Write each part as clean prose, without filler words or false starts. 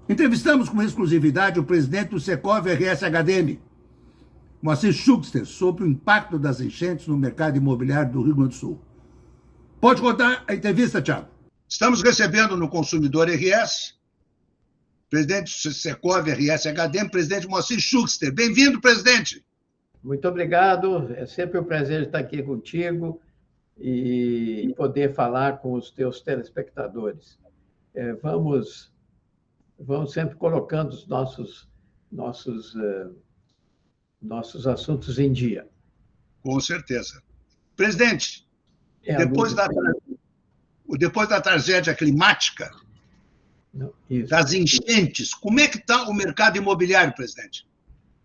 Entrevistamos com exclusividade o presidente do Secov RS HDM, Moacir Schuster, sobre o impacto das enchentes no mercado imobiliário do Rio Grande do Sul. Pode contar a entrevista, Thiago. Estamos recebendo no Consumidor RS, presidente do Secov RS HDM, presidente Moacir Schuster. Bem-vindo, presidente. Muito obrigado. É sempre um prazer estar aqui contigo e poder falar com os teus telespectadores. Vamos sempre colocando os nossos assuntos em dia. Com certeza. Presidente, depois da tragédia climática, das enchentes, como é que está o mercado imobiliário, presidente?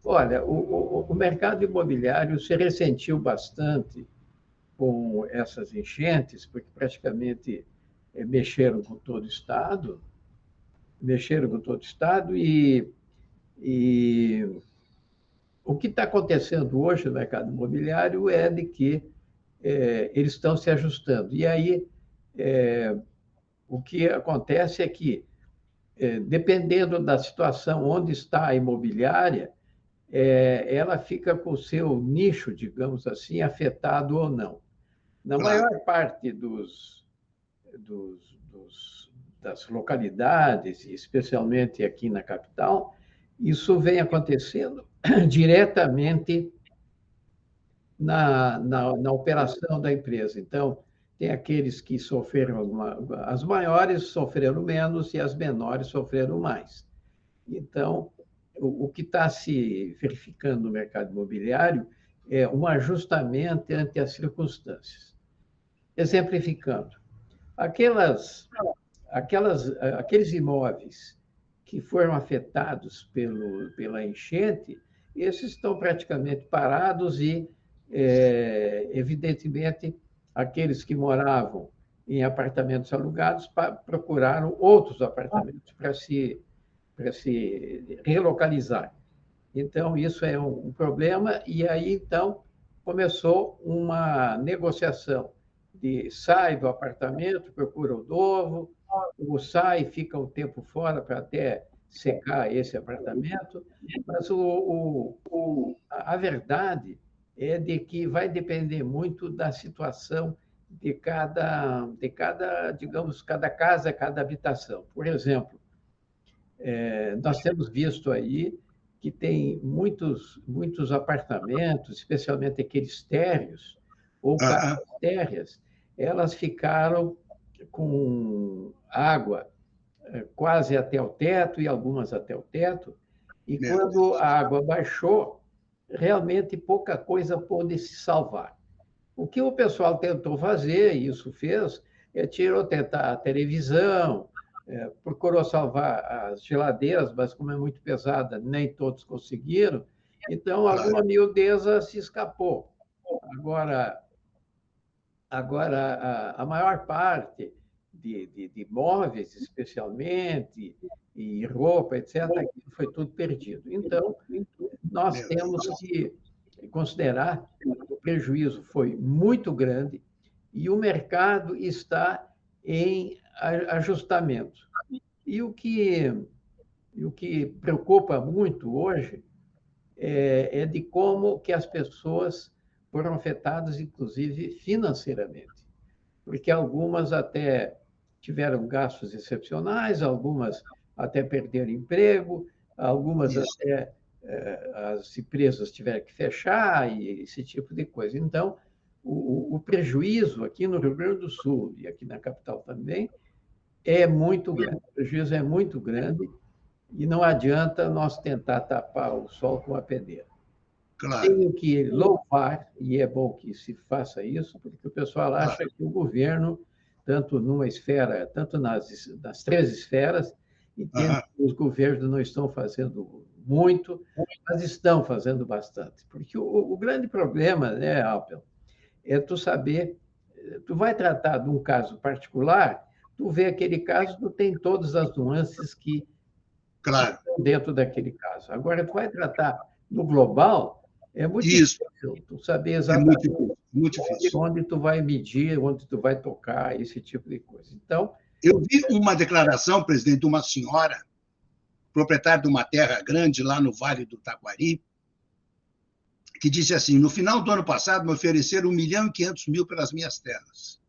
Olha, o mercado imobiliário se ressentiu bastante com essas enchentes, porque praticamente mexeram com todo o Estado, e o que está acontecendo hoje no mercado imobiliário é de que eles estão se ajustando. E aí, o que acontece é que, dependendo da situação onde está a imobiliária, ela fica com o seu nicho, digamos assim, afetado ou não. Na maior parte das localidades, especialmente aqui na capital, isso vem acontecendo diretamente na operação da empresa. Então, tem aqueles que sofreram, as maiores sofreram menos e as menores sofreram mais. Então, o que está se verificando no mercado imobiliário é um ajustamento ante as circunstâncias. Exemplificando, aqueles imóveis que foram afetados pela enchente, esses estão praticamente parados e, evidentemente, aqueles que moravam em apartamentos alugados procuraram outros apartamentos para se relocalizar. Então, isso é um problema, e aí, então, começou uma negociação de sai do apartamento, procura o novo, ou sai e fica um tempo fora para até secar esse apartamento, mas a verdade é de que vai depender muito da situação de cada, digamos, cada casa, cada habitação. Por exemplo, nós temos visto aí que tem muitos apartamentos, especialmente aqueles térreos ou casas térreas, elas ficaram com água quase até o teto e algumas até o teto, e quando a água baixou, realmente pouca coisa pôde se salvar. O que o pessoal tentou fazer, e isso fez, tirou tentar a televisão, procurou salvar as geladeiras, mas como é muito pesada, nem todos conseguiram. Então, alguma miudeza se escapou. Agora a maior parte de móveis, especialmente, e roupa, etc., foi tudo perdido. Então, nós temos que considerar que o prejuízo foi muito grande e o mercado está em ajustamento. E o que preocupa muito hoje é de como que as pessoas foram afetadas, inclusive financeiramente, porque algumas até tiveram gastos excepcionais, algumas até perderam emprego, algumas até as empresas tiveram que fechar e esse tipo de coisa. Então, o prejuízo aqui no Rio Grande do Sul e aqui na capital também é muito grande. O prejuízo é muito grande e não adianta nós tentar tapar o sol com a peneira. Claro. Tenho que louvar, e é bom que se faça isso, porque o pessoal acha que o governo, tanto numa esfera, tanto nas três esferas, entende que os governos não estão fazendo muito, mas estão fazendo bastante. Porque o grande problema, né, Alpel, é tu saber, tu vai tratar de um caso particular, tu vê aquele caso, tu tem todas as nuances que estão dentro daquele caso. Agora, tu vai tratar no global, é muito difícil tu saber exatamente onde tu vai medir, onde tu vai tocar, esse tipo de coisa. Então, eu vi uma declaração, presidente, de uma senhora proprietário de uma terra grande lá no Vale do Taquari, que disse assim: no final do ano passado me ofereceram 1.500.000 pelas minhas terras.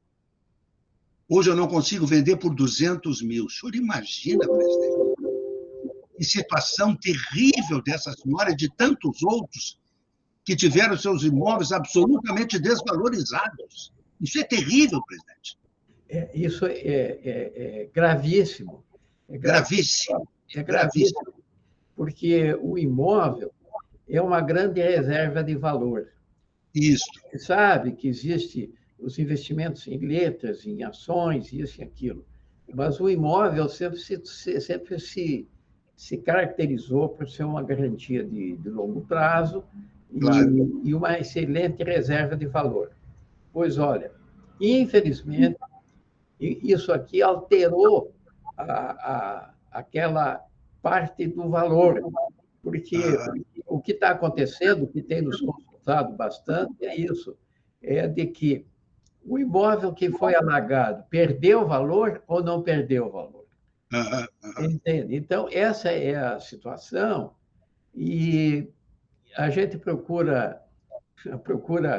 Hoje eu não consigo vender por 200.000. O senhor imagina, presidente, que situação terrível dessa senhora e de tantos outros que tiveram seus imóveis absolutamente desvalorizados. Isso é terrível, presidente. Isso é gravíssimo. Gravíssimo. É gravíssimo, porque o imóvel é uma grande reserva de valor. Isso. Você sabe que existe os investimentos em letras, em ações, isso e aquilo, mas o imóvel sempre se caracterizou por ser uma garantia de longo prazo e uma excelente reserva de valor. Pois olha, infelizmente, isso aqui alterou aquela parte do valor, porque o que está acontecendo, o que tem nos consultado bastante, é isso, é de que o imóvel que foi alagado perdeu valor ou não perdeu valor? Entende? Então, essa é a situação e a gente procura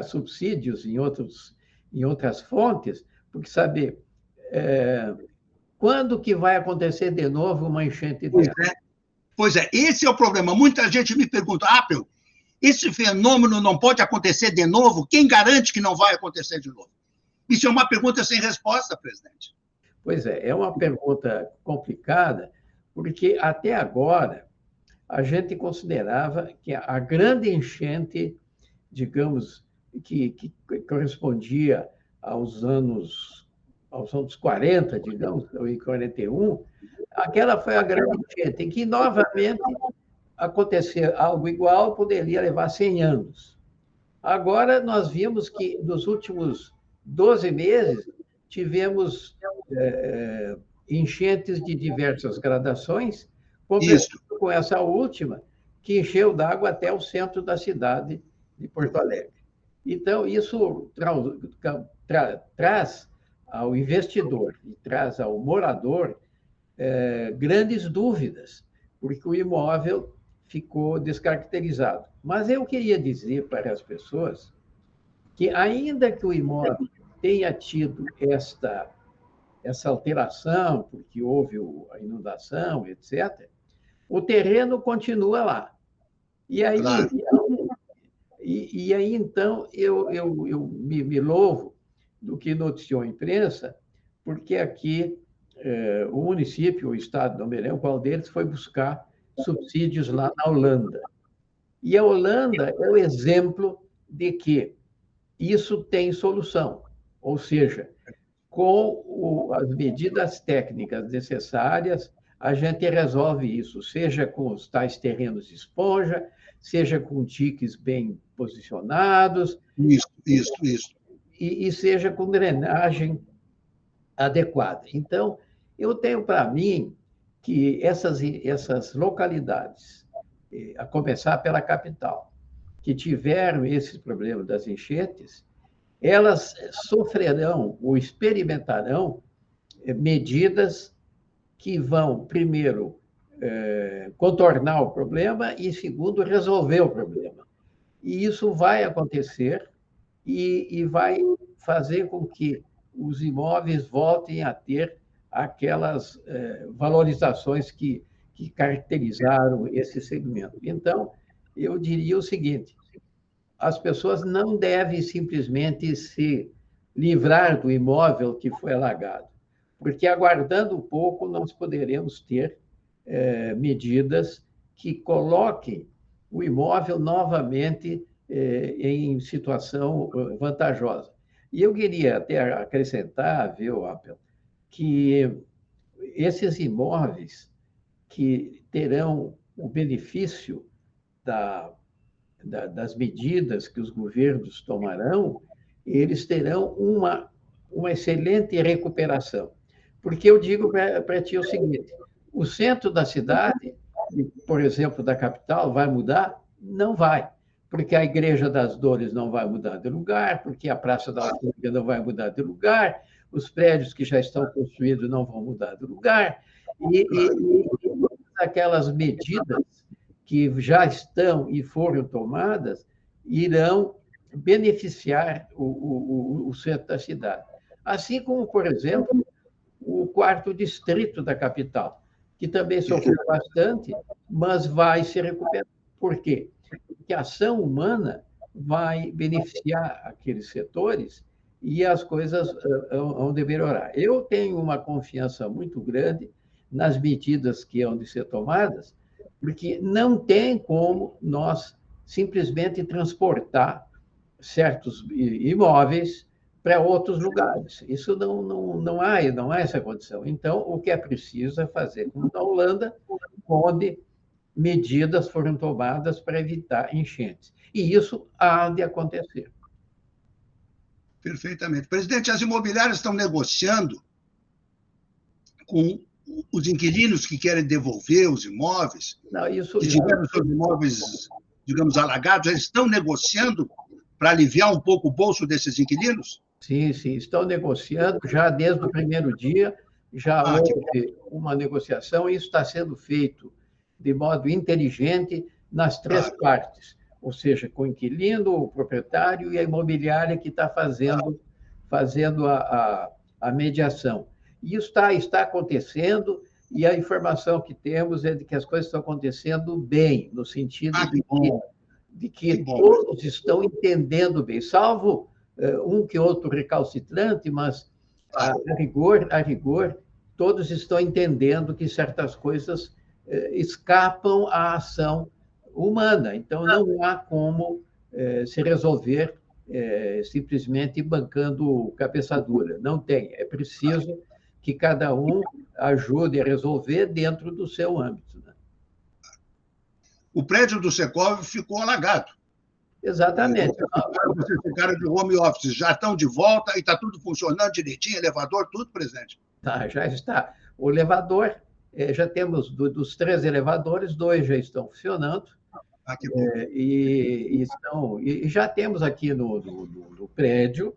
subsídios em outras fontes, porque saber quando que vai acontecer de novo uma enchente dessa? Pois é, esse é o problema. Muita gente me pergunta, Apel, esse fenômeno não pode acontecer de novo? Quem garante que não vai acontecer de novo? Isso é uma pergunta sem resposta, presidente. Pois é uma pergunta complicada, porque até agora a gente considerava que a grande enchente, digamos, que correspondia aos anos 40, digamos, em 41, aquela foi a grande enchente, em que novamente acontecer algo igual poderia levar 100 anos. Agora, nós vimos que nos últimos 12 meses tivemos enchentes de diversas gradações, com essa última, que encheu d'água até o centro da cidade de Porto Alegre. Então, isso traz ao investidor e traz ao morador grandes dúvidas, porque o imóvel ficou descaracterizado. Mas eu queria dizer para as pessoas que, ainda que o imóvel tenha tido essa alteração, porque houve a inundação, etc., o terreno continua lá. E aí, então, eu me louvo do que noticiou a imprensa, porque aqui o município, o estado, não me lembro qual deles, foi buscar subsídios lá na Holanda. E a Holanda é o exemplo de que isso tem solução, ou seja, com as medidas técnicas necessárias, a gente resolve isso, seja com os tais terrenos de esponja, seja com tiques bem posicionados. Isso. E seja com drenagem adequada. Então, eu tenho para mim que essas localidades, a começar pela capital, que tiveram esse problema das enchentes, elas sofrerão ou experimentarão medidas que vão, primeiro, contornar o problema e, segundo, resolver o problema. E isso vai acontecer e vai fazer com que os imóveis voltem a ter aquelas valorizações que caracterizaram esse segmento. Então, eu diria o seguinte: as pessoas não devem simplesmente se livrar do imóvel que foi alagado, porque, aguardando um pouco, nós poderemos ter medidas que coloquem o imóvel novamente em situação vantajosa. E eu queria até acrescentar, viu, Apel, que esses imóveis que terão o benefício das medidas que os governos tomarão, eles terão uma excelente recuperação. Porque eu digo para ti o seguinte: o centro da cidade, por exemplo, da capital, vai mudar? Não vai. Porque a Igreja das Dores não vai mudar de lugar, porque a Praça da Alfândega não vai mudar de lugar, os prédios que já estão construídos não vão mudar de lugar. aquelas medidas que já estão e foram tomadas irão beneficiar o centro da cidade. Assim como, por exemplo, o 4º distrito da capital, que também sofreu bastante, mas vai se recuperar. Por quê? Porque a ação humana vai beneficiar aqueles setores e as coisas vão de melhorar. Eu tenho uma confiança muito grande nas medidas que hão de ser tomadas, porque não tem como nós simplesmente transportar certos imóveis para outros lugares. Isso não há essa condição. Então, o que é preciso é fazer como na Holanda, onde medidas foram tomadas para evitar enchentes. E isso há de acontecer. Perfeitamente. Presidente, as imobiliárias estão negociando com os inquilinos que querem devolver os imóveis, que tiveram seus imóveis, digamos, alagados, eles estão negociando para aliviar um pouco o bolso desses inquilinos? Sim, estão negociando já desde o primeiro dia, já houve uma negociação, e isso está sendo feito de modo inteligente nas 3 partes, ou seja, com o inquilino, o proprietário e a imobiliária que está fazendo a mediação. E isso está acontecendo, e a informação que temos é de que as coisas estão acontecendo bem, no sentido de que todos estão entendendo bem, salvo um que outro recalcitrante, mas a rigor, todos estão entendendo que certas coisas escapam à ação humana. Então, não há como se resolver simplesmente bancando cabeça dura. Não tem. É preciso que cada um ajude a resolver dentro do seu âmbito. Né? O prédio do Secov ficou alagado. Exatamente. Vocês ficaram de home office, já estão de volta e está tudo funcionando direitinho, elevador, tudo presente? Já está. O elevador, já temos dos 3 elevadores, 2 já estão funcionando. Que bom. E já temos aqui no prédio,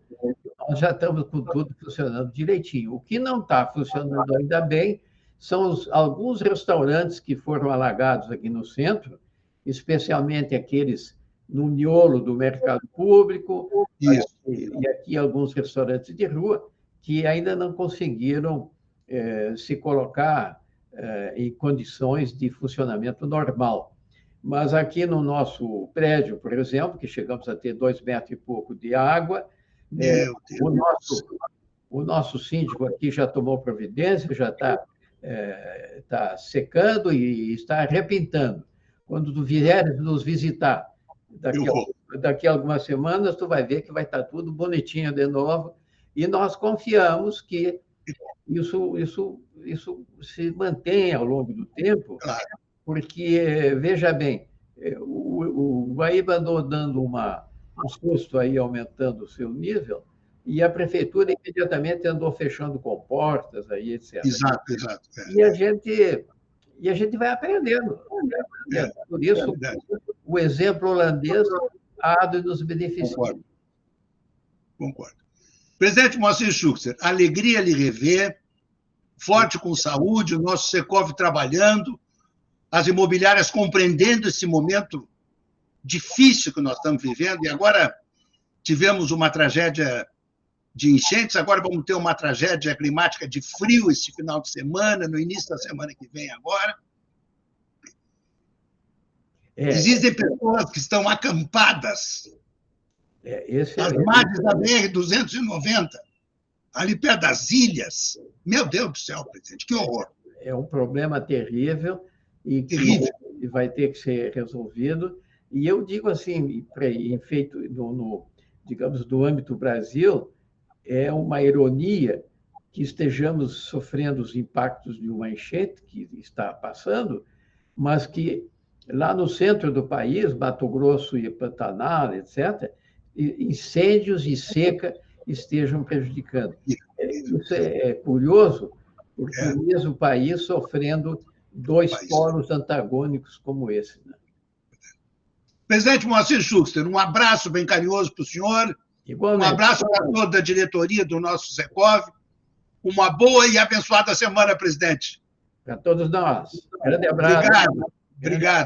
nós já estamos com tudo funcionando direitinho. O que não está funcionando ainda bem são alguns restaurantes que foram alagados aqui no centro, especialmente aqueles no miolo do mercado público, e aqui alguns restaurantes de rua, que ainda não conseguiram se colocar em condições de funcionamento normal. Mas aqui no nosso prédio, por exemplo, que chegamos a ter 2 metros e pouco de água, o nosso síndico aqui já tomou providência, já está secando e está repintando. Quando tu vieres nos visitar, daqui a algumas semanas, tu vai ver que vai estar tudo bonitinho de novo, e nós confiamos que isso se mantenha ao longo do tempo, porque, veja bem, o Guaíba andou dando um susto aí, aumentando o seu nível, e a prefeitura imediatamente andou fechando comportas, aí, etc. Exato. E a gente vai aprendendo. Por isso, o exemplo holandês há de nos beneficiar. Concordo. Presidente Moacir Schuchter, alegria lhe rever, forte com saúde, o nosso Secov trabalhando, as imobiliárias compreendendo esse momento difícil que nós estamos vivendo, e agora tivemos uma tragédia de enchentes, agora vamos ter uma tragédia climática de frio esse final de semana, no início da semana que vem agora. Existem pessoas que estão acampadas às margens da BR-290, ali perto das ilhas. Meu Deus do céu, presidente, que horror. É um problema terrível e que vai ter que ser resolvido. E eu digo assim, feito digamos, do âmbito Brasil, é uma ironia que estejamos sofrendo os impactos de uma enchente que está passando, mas que lá no centro do país, Mato Grosso e Pantanal, etc., incêndios e seca estejam prejudicando. Isso é curioso, porque o mesmo país sofrendo 2 polos antagônicos como esse. Né? Presidente Moacir Schuchter, um abraço bem carinhoso para o senhor, igualmente. Um abraço para toda a diretoria do nosso Secov, uma boa e abençoada semana, presidente. Para todos nós. Grande abraço. Obrigado. Obrigado.